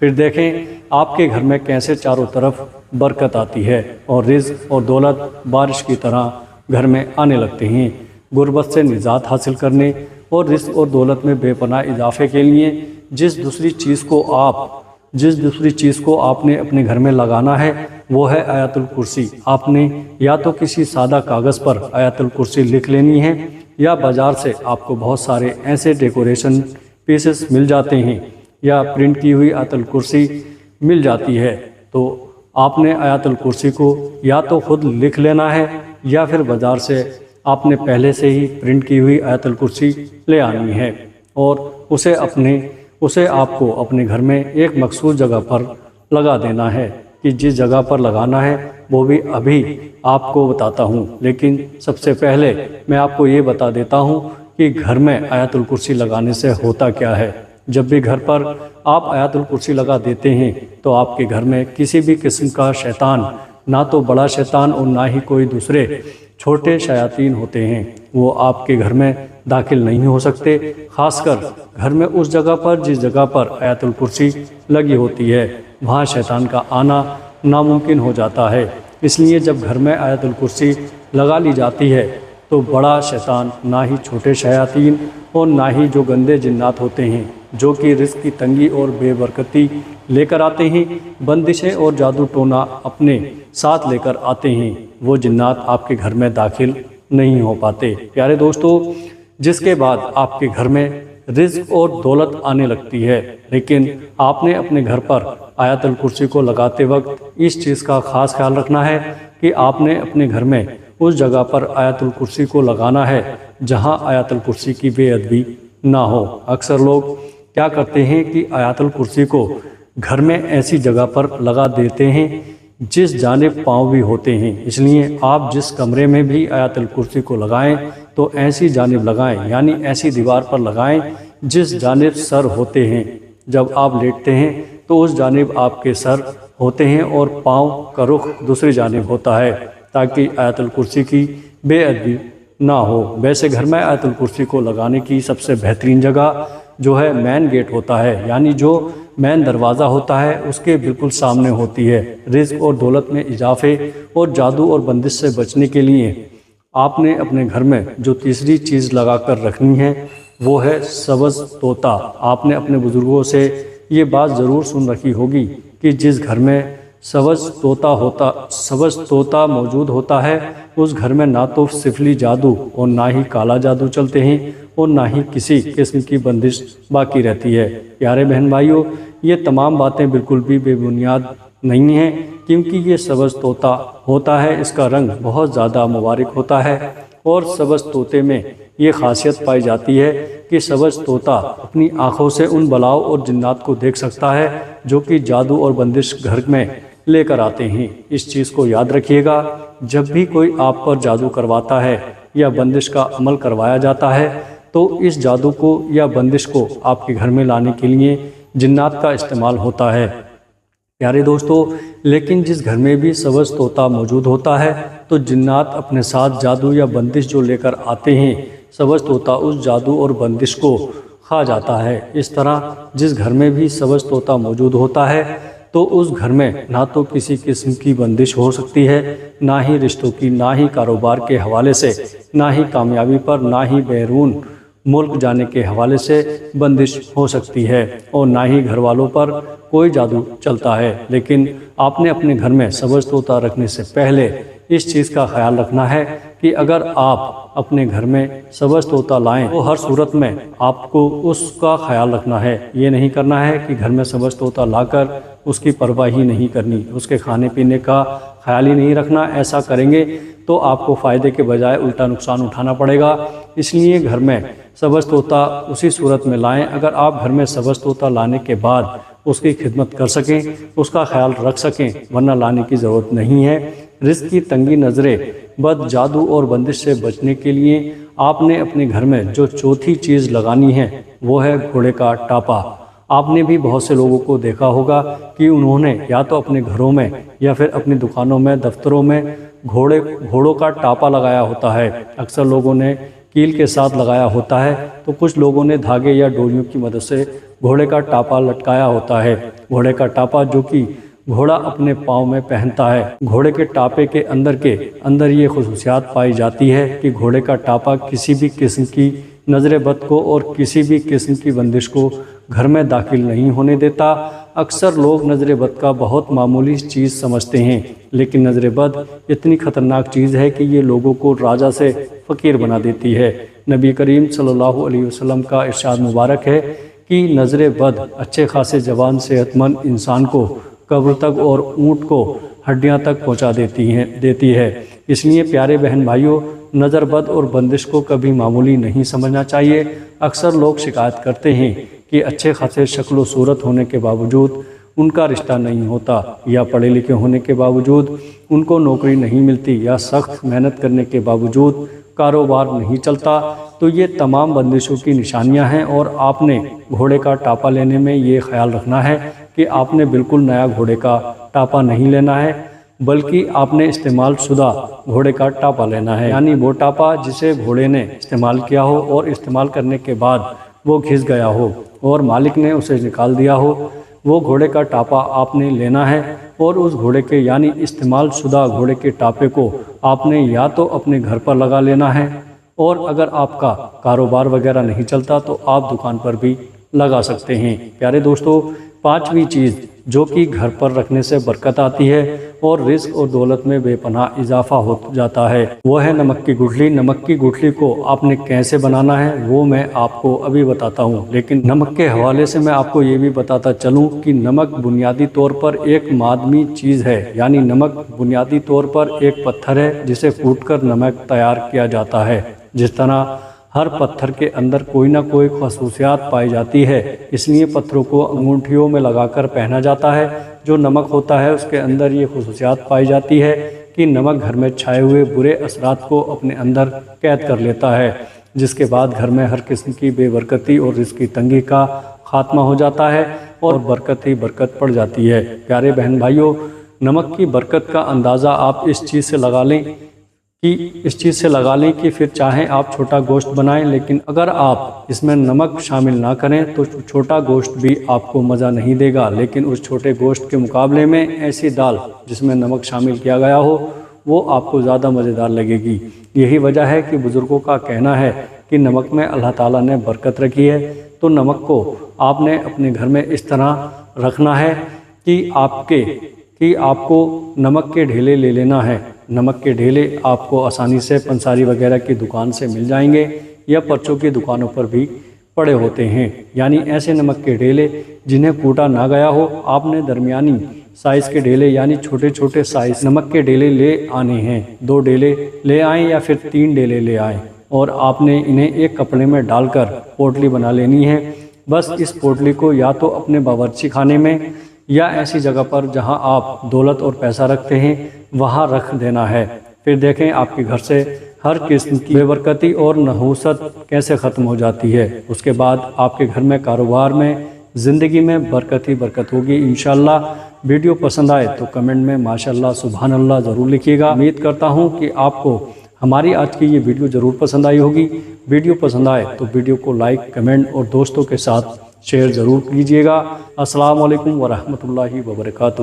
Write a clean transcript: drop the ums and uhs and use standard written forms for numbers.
پھر دیکھیں آپ کے گھر میں کیسے چاروں طرف برکت آتی ہے اور رزق اور دولت بارش کی طرح گھر میں آنے لگتے ہیں۔ غربت سے نجات حاصل کرنے اور رزق اور دولت میں بے پناہ اضافے کے لیے جس دوسری چیز کو آپ نے اپنے گھر میں لگانا ہے وہ ہے آیت الکرسی۔ آپ نے یا تو کسی سادہ کاغذ پر آیت الکرسی لکھ لینی ہے یا بازار سے آپ کو بہت سارے ایسے ڈیکوریشن پیسز مل جاتے ہیں یا پرنٹ کی ہوئی آیت الکرسی مل جاتی ہے، تو آپ نے آیت الکرسی کو یا تو خود لکھ لینا ہے یا پھر بازار سے آپ نے پہلے سے ہی پرنٹ کی ہوئی آیت الکرسی لے آنی ہے اور اسے آپ کو اپنے گھر میں ایک مخصوص جگہ پر لگا دینا ہے کہ جس جگہ پر لگانا ہے وہ بھی ابھی آپ کو بتاتا ہوں، لیکن سب سے پہلے میں آپ کو یہ بتا دیتا ہوں کہ گھر میں آیت الکرسی لگانے سے ہوتا کیا ہے۔ جب بھی گھر پر آپ آیت الکرسی لگا دیتے ہیں تو آپ کے گھر میں کسی بھی قسم کا شیطان، نہ تو بڑا شیطان اور نہ ہی کوئی دوسرے چھوٹے شیاطین ہوتے ہیں، وہ آپ کے گھر میں داخل نہیں ہو سکتے، خاص کر گھر میں اس جگہ پر جس جگہ پر آیت الکرسی لگی ہوتی ہے وہاں شیطان کا آنا ناممکن ہو جاتا ہے۔ اس لیے جب گھر میں آیت الکرسی لگا لی جاتی ہے تو بڑا شیطان، نہ ہی چھوٹے شیاطین اور نہ ہی جو گندے جنات ہوتے ہیں جو کہ رزق کی تنگی اور بے برکتی لے کر آتے ہیں، بندشیں اور جادو ٹونا اپنے ساتھ لے کر آتے ہیں، وہ جنات آپ کے گھر میں داخل نہیں ہو پاتے۔ پیارے دوستو، جس کے بعد آپ کے گھر میں رزق اور دولت آنے لگتی ہے، لیکن آپ نے اپنے گھر پر آیت الکرسی کو لگاتے وقت اس چیز کا خاص خیال رکھنا ہے کہ آپ نے اپنے گھر میں اس جگہ پر آیت الکرسی کو لگانا ہے جہاں آیت الکرسی کی بے ادبی نہ ہو۔ اکثر لوگ کیا کرتے ہیں کہ آیت الکرسی کو گھر میں ایسی جگہ پر لگا دیتے ہیں جس جانب پاؤں بھی ہوتے ہیں، اس لیے آپ جس کمرے میں بھی آیت الکرسی کو لگائیں تو ایسی جانب لگائیں، یعنی ایسی دیوار پر لگائیں جس جانب سر ہوتے ہیں۔ جب آپ لیٹتے ہیں تو اس جانب آپ کے سر ہوتے ہیں اور پاؤں کا رخ دوسری جانب ہوتا ہے تاکہ آیت الکرسی کی بے ادبی نہ ہو۔ ویسے گھر میں آیت الکرسی کو لگانے کی سب سے بہترین جگہ جو ہے مین گیٹ ہوتا ہے، یعنی جو مین دروازہ ہوتا ہے اس کے بالکل سامنے ہوتی ہے۔ رزق اور دولت میں اضافے اور جادو اور بندش سے بچنے کے لیے آپ نے اپنے گھر میں جو تیسری چیز لگا کر رکھنی ہے وہ ہے سبز طوطا۔ آپ نے اپنے بزرگوں سے یہ بات ضرور سن رکھی ہوگی کہ جس گھر میں سبز طوطا موجود ہوتا ہے اس گھر میں نہ تو سفلی جادو اور نہ ہی کالا جادو چلتے ہیں اور نہ ہی کسی قسم کی بندش باقی رہتی ہے۔ پیارے بہن بھائیوں، یہ تمام باتیں بالکل بھی بے بنیاد نہیں ہیں، کیونکہ یہ سبز طوطا ہوتا ہے، اس کا رنگ بہت زیادہ مبارک ہوتا ہے اور سبز طوطے میں یہ خاصیت پائی جاتی ہے کہ سبز طوطا اپنی آنکھوں سے ان بلاؤں اور جنات کو دیکھ سکتا ہے جو کہ جادو اور بندش گھر میں لے کر آتے ہیں۔ اس چیز کو یاد رکھیے گا، جب بھی کوئی آپ پر جادو کرواتا ہے یا بندش کا عمل کروایا جاتا ہے تو اس جادو کو یا بندش کو آپ کے گھر میں لانے کے لیے جنات کا استعمال ہوتا ہے۔ پیارے دوستو، لیکن جس گھر میں بھی سبز طوطا موجود ہوتا ہے تو جنات اپنے ساتھ جادو یا بندش جو لے کر آتے ہیں، سبز طوطا اس جادو اور بندش کو کھا جاتا ہے۔ اس طرح جس گھر میں بھی سبز طوطا موجود ہوتا ہے تو اس گھر میں نہ تو کسی قسم کی بندش ہو سکتی ہے، نہ ہی رشتوں کی، نہ ہی کاروبار کے حوالے سے، نہ ہی کامیابی پر، نہ ہی بیرون ملک جانے کے حوالے سے بندش ہو سکتی ہے اور نہ ہی گھر والوں پر کوئی جادو چلتا ہے۔ لیکن آپ نے اپنے گھر میں سبز طوطا رکھنے سے پہلے اس چیز کا خیال رکھنا ہے کہ اگر آپ اپنے گھر میں سبز طوطا لائیں تو ہر صورت میں آپ کو اس کا خیال رکھنا ہے۔ یہ نہیں کرنا ہے کہ گھر میں سبز طوطا لا کر اس کی پرواہ ہی نہیں کرنی، اس کے کھانے پینے کا خیال ہی نہیں رکھنا۔ ایسا کریں گے تو آپ کو فائدے کے بجائے الٹا نقصان اٹھانا پڑے گا۔ اس لیے گھر میں سبز طوطا اسی صورت میں لائیں اگر آپ گھر میں سبز طوطا لانے کے بعد اس کی خدمت کر سکیں، اس کا خیال رکھ سکیں، ورنہ لانے کی ضرورت نہیں ہے۔ رزق کی تنگی نظریں، بد جادو اور بندش سے بچنے کے لیے آپ نے اپنے گھر میں جو چوتھی چیز لگانی ہے وہ ہے گھوڑے کا ٹاپا۔ آپ نے بھی بہت سے لوگوں کو دیکھا ہوگا کہ انہوں نے یا تو اپنے گھروں میں یا پھر اپنی دکانوں میں، دفتروں میں گھوڑوں کا ٹاپا لگایا ہوتا ہے۔ اکثر لوگوں نے کیل کے ساتھ لگایا ہوتا ہے تو کچھ لوگوں نے دھاگے یا ڈوریوں کی مدد سے گھوڑے کا ٹاپا لٹکایا ہوتا ہے۔ گھوڑے کا ٹاپا جو کہ گھوڑا اپنے پاؤں میں پہنتا ہے، گھوڑے کے ٹاپے کے اندر یہ خصوصیات پائی جاتی ہے کہ گھوڑے کا ٹاپا کسی بھی قسم کی نظر بد کو اور کسی بھی قسم کی بندش کو گھر میں داخل نہیں ہونے دیتا۔ اکثر لوگ نظر بد کا بہت معمولی چیز سمجھتے ہیں، لیکن نظر بد اتنی خطرناک چیز ہے کہ یہ لوگوں کو راجا سے فقیر بنا دیتی ہے۔ نبی کریم صلی اللہ علیہ وسلم کا ارشاد مبارک ہے کہ نظر بد اچھے خاصے جوان صحت مند انسان کو قبر تک اور اونٹ کو ہڈیاں تک پہنچا دیتی ہے۔ اس لیے پیارے بہن بھائیوں، نظر بد اور بندش کو کبھی معمولی نہیں سمجھنا چاہیے۔ اکثر لوگ شکایت کرتے ہیں کہ اچھے خاصے شکل و صورت ہونے کے باوجود ان کا رشتہ نہیں ہوتا، یا پڑھے لکھے ہونے کے باوجود ان کو نوکری نہیں ملتی، یا سخت محنت کرنے کے باوجود کاروبار نہیں چلتا۔ تو یہ تمام بندشوں کی نشانیاں ہیں، اور آپ نے گھوڑے کا ٹاپا لینے میں یہ خیال رکھنا ہے کہ آپ نے بالکل نیا گھوڑے کا ٹاپا نہیں لینا ہے، بلکہ آپ نے استعمال شدہ گھوڑے کا ٹاپا لینا ہے، یعنی وہ ٹاپا جسے گھوڑے نے استعمال کیا ہو اور استعمال کرنے کے بعد وہ گھس گیا ہو اور مالک نے اسے نکال دیا ہو، وہ گھوڑے کا ٹاپا آپ نے لینا ہے۔ اور اس گھوڑے کے یعنی استعمال شدہ گھوڑے کے ٹاپے کو آپ نے یا تو اپنے گھر پر لگا لینا ہے، اور اگر آپ کا کاروبار وغیرہ نہیں چلتا تو آپ دکان پر بھی لگا سکتے ہیں۔ پیارے دوستو، پانچویں چیز جو کہ گھر پر رکھنے سے برکت آتی ہے اور رزق اور دولت میں بے پناہ اضافہ ہو جاتا ہے، وہ ہے نمک کی گٹھلی۔ نمک کی گٹھلی کو آپ نے کیسے بنانا ہے وہ میں آپ کو ابھی بتاتا ہوں، لیکن نمک کے حوالے سے میں آپ کو یہ بھی بتاتا چلوں کہ نمک بنیادی طور پر ایک معدنی چیز ہے، یعنی نمک بنیادی طور پر ایک پتھر ہے جسے کوٹ کر نمک تیار کیا جاتا ہے۔ جس طرح ہر پتھر کے اندر کوئی نہ کوئی خصوصیات پائی جاتی ہے، اس لیے پتھروں کو انگوٹھیوں میں لگا کر پہنا جاتا ہے۔ جو نمک ہوتا ہے اس کے اندر یہ خصوصیات پائی جاتی ہے کہ نمک گھر میں چھائے ہوئے برے اثرات کو اپنے اندر قید کر لیتا ہے، جس کے بعد گھر میں ہر قسم کی بے برکتی اور رزق کی تنگی کا خاتمہ ہو جاتا ہے اور برکت ہی برکت پڑ جاتی ہے۔ پیارے بہن بھائیوں، نمک کی برکت کا اندازہ آپ اس چیز سے لگا لیں کہ پھر چاہیں آپ چھوٹا گوشت بنائیں، لیکن اگر آپ اس میں نمک شامل نہ کریں تو چھوٹا گوشت بھی آپ کو مزہ نہیں دے گا، لیکن اس چھوٹے گوشت کے مقابلے میں ایسی دال جس میں نمک شامل کیا گیا ہو وہ آپ کو زیادہ مزیدار لگے گی۔ یہی وجہ ہے کہ بزرگوں کا کہنا ہے کہ نمک میں اللہ تعالیٰ نے برکت رکھی ہے، تو نمک کو آپ نے اپنے گھر میں اس طرح رکھنا ہے کہ آپ کو نمک کے ڈھیلے لے لینا ہے۔ نمک کے ڈھیلے آپ کو آسانی سے پنساری وغیرہ کی دکان سے مل جائیں گے، یا پرچوں کی دکانوں پر بھی پڑے ہوتے ہیں، یعنی ایسے نمک کے ڈھیلے جنہیں کوٹا نہ گیا ہو۔ آپ نے درمیانی سائز کے ڈھیلے یعنی چھوٹے چھوٹے سائز نمک کے ڈھیلے لے آنے ہیں، 2 ڈھیلے لے آئیں یا پھر 3 ڈھیلے لے آئیں، اور آپ نے انہیں ایک کپڑے میں ڈال کر پوٹلی بنا لینی ہے۔ بس اس پوٹلی کو یا تو اپنے باورچی خانے میں یا ایسی جگہ پر جہاں آپ دولت اور پیسہ رکھتے ہیں وہاں رکھ دینا ہے۔ پھر دیکھیں آپ کے گھر سے ہر قسم کی بے برکتی اور نحوست کیسے ختم ہو جاتی ہے۔ اس کے بعد آپ کے گھر میں، کاروبار میں، زندگی میں برکت ہی برکت ہوگی انشاءاللہ۔ ویڈیو پسند آئے تو کمنٹ میں ماشاءاللہ سبحان اللہ ضرور لکھیے گا۔ امید کرتا ہوں کہ آپ کو ہماری آج کی یہ ویڈیو ضرور پسند آئی ہوگی۔ ویڈیو پسند آئے تو ویڈیو کو لائک، کمنٹ اور دوستوں کے ساتھ شیئر ضرور کیجیے گا۔ السلام علیکم ورحمۃ اللہ وبرکاتہ۔